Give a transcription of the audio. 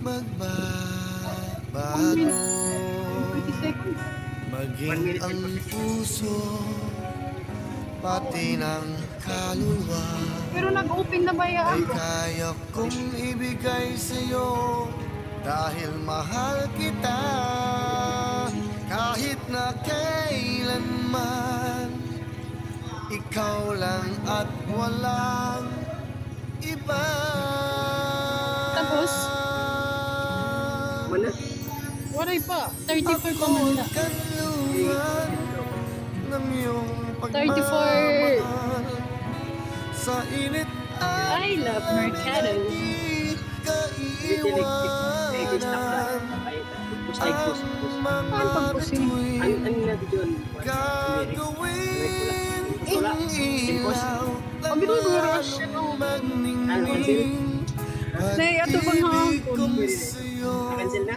magbabago, 30 seconds. maging ang puso pati ng kaluluwa Pero nag-open na ba ay yan? kaya kong ibigay sa'yo dahil mahal kita kahit na kailanman. Ikaw lang at walang iba. Tapos, Mana? waray pa. 34 pa man na. Kanluran ng iyong 34. pagmamahal sa init at I love Mercado. di kaiwanan ang mga Ang pagpusing. bituin Ano na dyan? gagawin Wala. ilaw Ang bituin ko rush. magningning Nay, ato bang hangkon? pag-ibig kong sa'yo Cancel na?